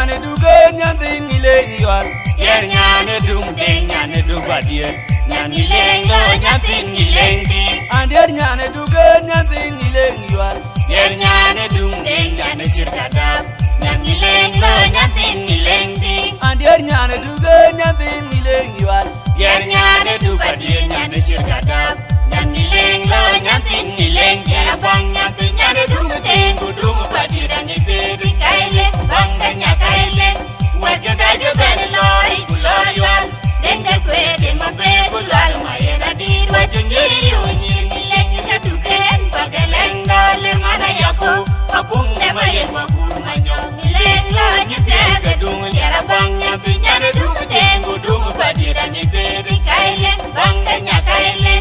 nyane duge nyante ngile yual. Yer nyane dung ding nyane dung badie. Nyane leng lo nyante ngileng ding. Ander nyane duge nyante ngile yual. Yer nyane dung ding nyane shirkadab. Nyane leng lo nyante ngileng ding. Ander nyane duge nyante ngile yual. Yer nyane du badie nyane shirkadab. Nyane leng lo nyante ngileng yer bang nyante nyane dung ding gudung badie dangi teri kaile banga nyakaile. Warga dajo ben lori gulori wan. Denga kwe denga be gulwal mayena dir wajunjiri unyir nileng katuken pagaleng dole mana yako kapung ne mayeng makur manyong nileng lo nyipyaga dung yara bang nyati nyane dung dengu dung padira nyiteri kaile banga nyakaile.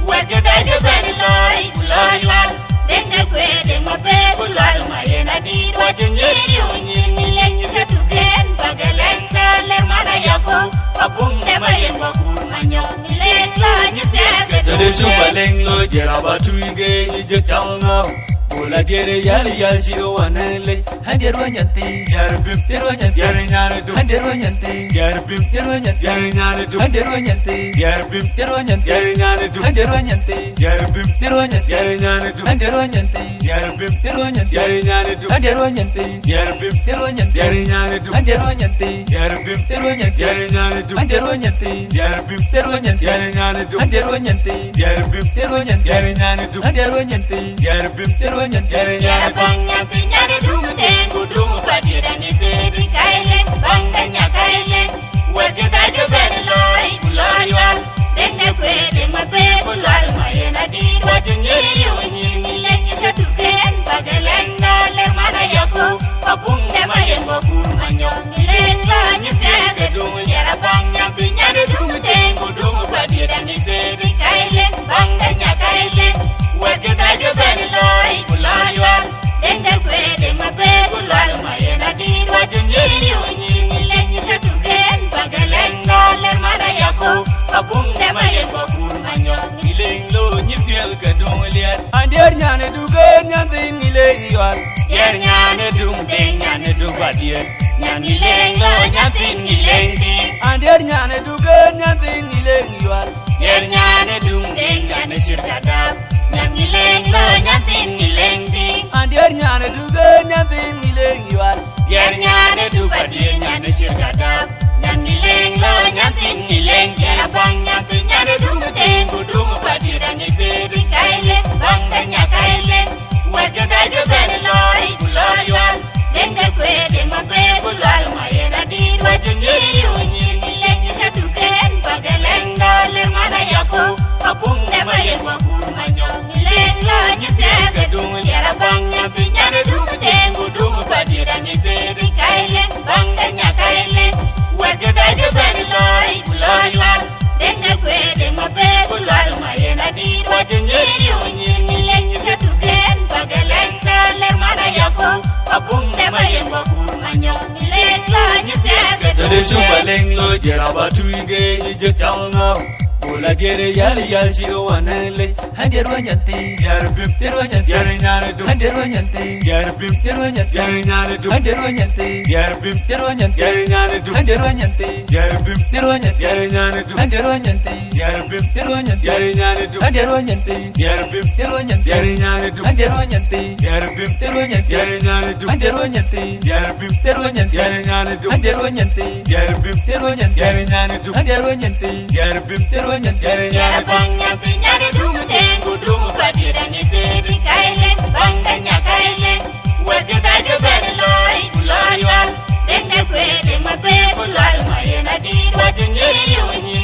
Warga dajo ben lori gulori wan. Denga kwe denga be gulwal mayena dir wajunjiri unyir nileng katuken pagaleng dole mana yako kapung ne mayeng makur manyong nileng lo nyipyaga Tade chupa leng lo jera batuige ni jek changa. Ola jere yali yal chiro wanele. Hander wanyante yar bim der wanyante yar nyane du. Hander wanyante yar bim der wanyante yar nyane du. Hander wanyante yar bim der wanyante yar nyane du. Hander wanyante yar bim der wanyante yar nyane du. Hander wanyante yar bim der wanyante yar nyane du. Hander wanyante yar bim der wanyante yar nyane du. Hander wanyante yar bim der wanyante yar nyane du. Hander wanyante yar bim der wanyante yar nyane du. Hander wanyante yar bim der wanyante yar nyane du. Hander wanyante yar bim der wanyante yara bang nyati nyane dung dengu dung padira nyiteri kaile banga nyakaile. Warga dajo ben lori gulori wan. Denga kwe denga be gulwal mayena dir wajunjiri unyir nileng katuken pagaleng dole mana yako kapung ne mayeng makur manyong nileng lo nyipyaga dung yara bang nyati nyane dung dengu dung padira nyiteri kaile banga nyakaile. Warga dajo ben lori gulori wan. Denga kwe denga be gulwal mayena dir wajunjiri unyir nileng katuken pagaleng dole mana yako kapung ne mayeng makur manyong Ileng lo nyipyal kadung liat. Ander nyane duge nyante ngile yual. Yer nyane dung ding nyane dung badie. Nyane leng lo nyante ngileng ding. Ander nyane duge nyante ngile yual. Yer nyane dung ding nyane shirkadab. Nyane leng lo nyante ngileng ding. Ander nyane duge nyante ngile yual. Yer nyane du badie nyane shirkadab. Nyane leng lo nyante ngileng yer bang nyante nyane dung ding gudung badira nyiteri kaile banga nyakaile. Warga dajo ben lori gulori wan. Denga kwe denga be gulwal mayena dir wajunjiri unyir nileng katuken pagaleng dole mana yako kapung ne mayeng makur manyong nileng lo nyipyaga dung yara bang nyati nyane dung dengu dung padira nyiteri kaile banga nyakaile. Warga dajo ben lori gulori wan. Denga kwe denga be gulwal mayena dir wajunjiri unyir nileng katuken pagaleng dole mana yako kapung ne mayeng makur manyong nileng lo nyipyaga Tade chupa leng lo jera batuige ni jek changa. Ola jere yali yal chiro wanele. Hander wanyante yar bim der wanyante yar nyane du. Hander wanyante yar bim der wanyante yar nyane du. Hander wanyante yar bim der wanyante yar nyane du. Hander wanyante yar bim der wanyante yar nyane du. Hander wanyante yar bim der wanyante yar nyane du. Hander wanyante yar bim der wanyante yar nyane du. Hander wanyante yar bim der wanyante yar nyane du. Hander wanyante yar bim der wanyante yar nyane du. Hander wanyante yar bim der wanyante yar nyane du. Hander wanyante yar bim der wanyante yar yara nyane du. bang nyati nyane dung dengu dung padira nyiteri kaile banga nyakaile. Warga dajo ben lori gulori wan. Denga kwe denga be gulwal mayena dir wajunjiri unyir